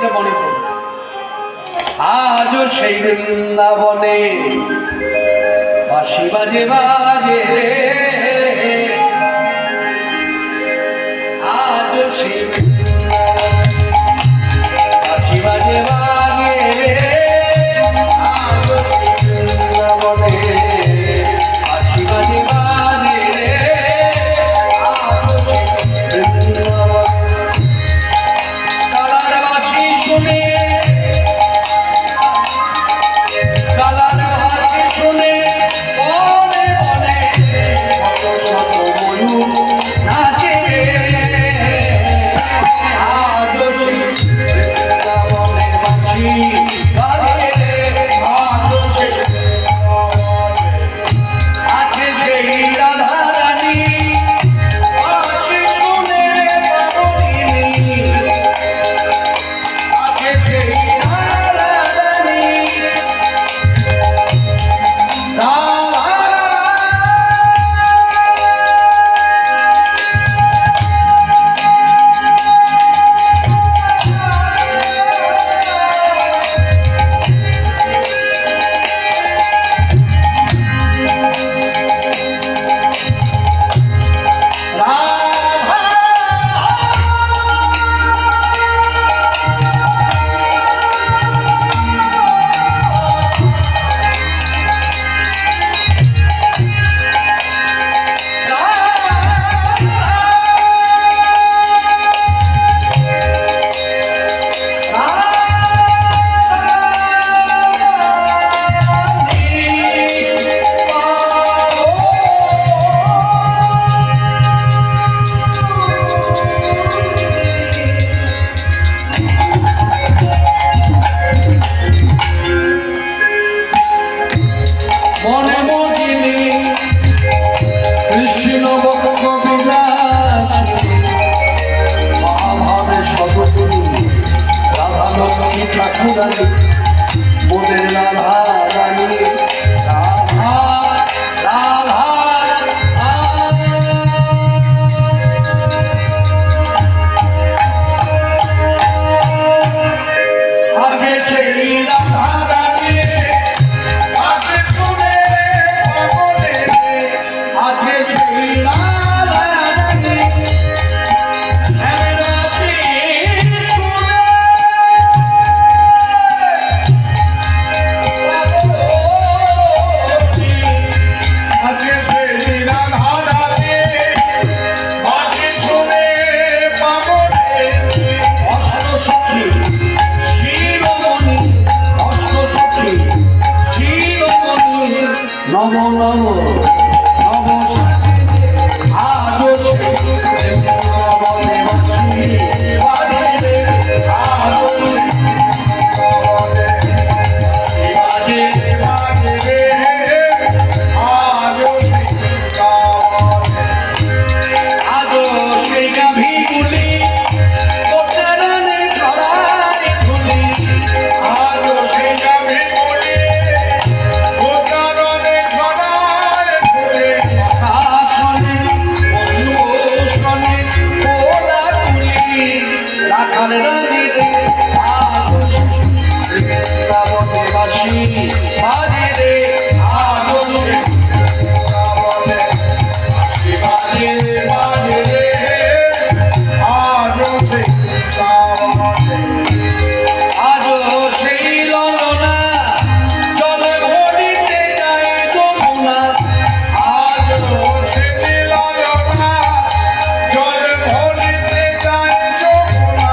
সেটা মনে পড়ে। আজও সেই বৃন্দাবনে বাঁশি বাজে বাজে, আজও সেই বাঁশি বাজে বাজে, আজও সেই বৃন্দাবনে বাঁশি বাজে বাজে, আজও সেই বৃন্দাবনে কালার বাঁশি শুনে, কালার বাঁশি শুনে বনে বনে শত শত ময়ূর নাচে, আজও সেই বৃন্দাবনে বাঁশি বাজে, আজও সেই আছে সেই রাধা রানী বাঁশি শুনে পাগলিনী, আছে সেই রাধা রানী মনে মজিনি কৃষ্ণ বক্ষ বিলাসী মহাভাবে সর্বগুরু রাধা লক্ষ্মী ঠাকুরানী বোনের রাধা রানী রাধা রাধা আছে সেই রাধা রানী আছে শুনে পাগলে, আছে সেই রাধা রানী আছে শুনে আছে সেই রাধা রানী আছে শুনে পাগলে, অষ্ট সখী শিরোমণি, অষ্ট সখী শিরোমণি নম নম নম আজও সেই বৃন্দাবনে বাঁশি বাজে, আজও সেই বৃন্দাবনে বাজে বাজে, আজও সেই বৃন্দাবনে, আজও সেই গাভীগুলি কোটারানে ছড়ায় ধুলি, আজও সেই গাভীগুলি কোটারানে ছড়ায় ধুলি, কথা শোনে বন্ধু শোনে কোলা তুলি, রাখাল রাজি রে আজও সেই বৃন্দাবনে বাঁশি বাজে রে, আজও সেই বৃন্দাবনে বাঁশি বাজে বাজে রে, আজও সেই বৃন্দাবনে, আজও সেই ললনা জলে ভরিতে যায় যমুনা, আজও সেই ললনা জলে ভরিতে যায় যমুনা,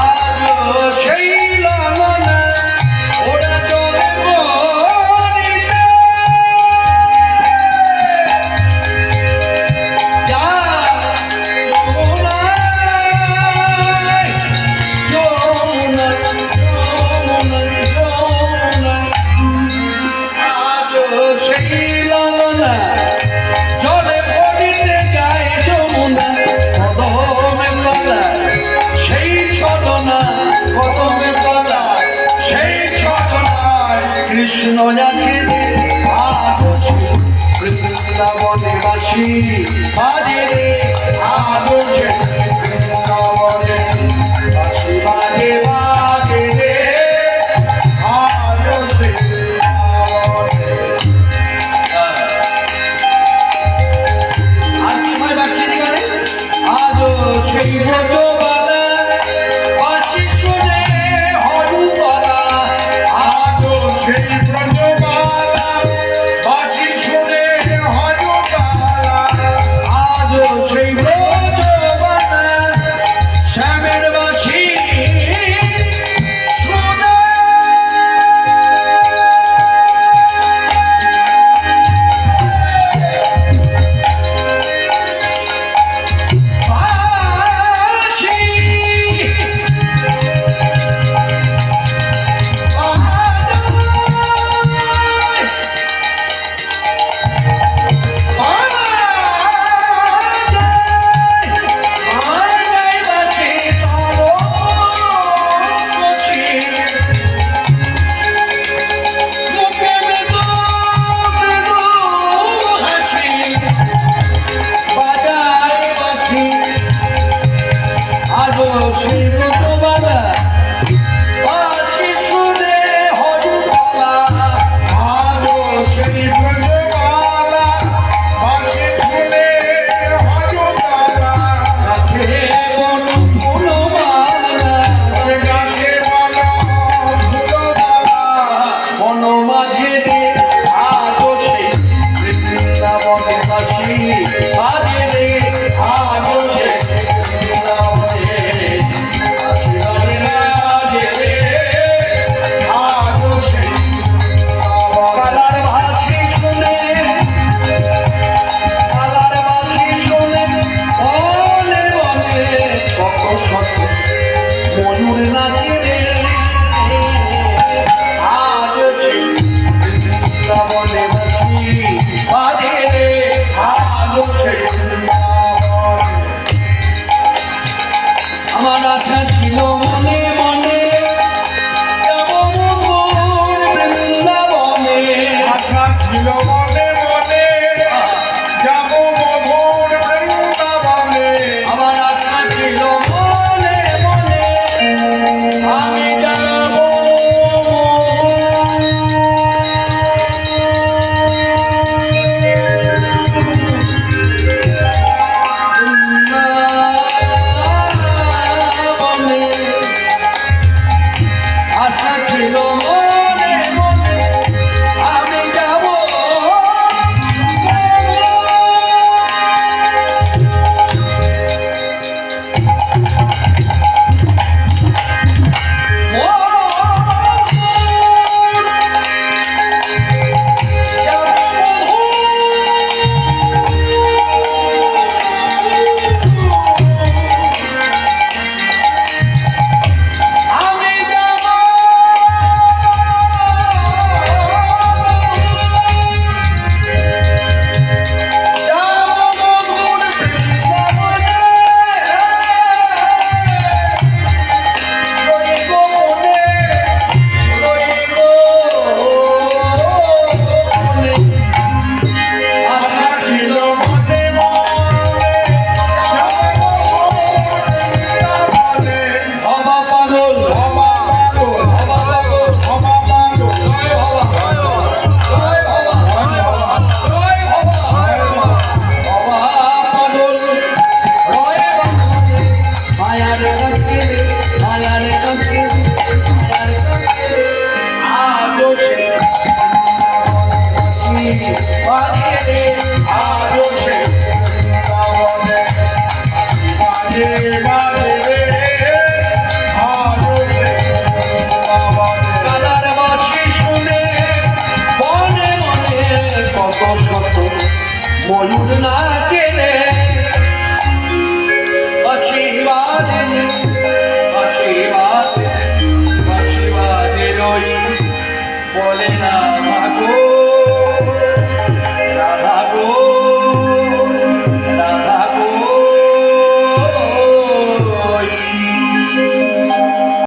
আজও সেই ললনা ওরা জলে ভরিতে যায় যমুনায়, যমুনায়, যমুনায়, যমুনায়, আজও সেই ললনা জলে ভরিতে যায় যমুনা, কদমে তলায় সেই ছলনা, কদমে তলায় সেই ছলনায় কৃষ্ণ আছে রে, আজও সেই বৃন্দাবনে বাঁশি বাজে রে, আজও সেই বৃন্দাবনে বাঁশি বাজে বাজে। ময়ূর নাচে রে আশীর্বাদে আশীর্বাদে আশীর্বাদে রই বলে না মাগো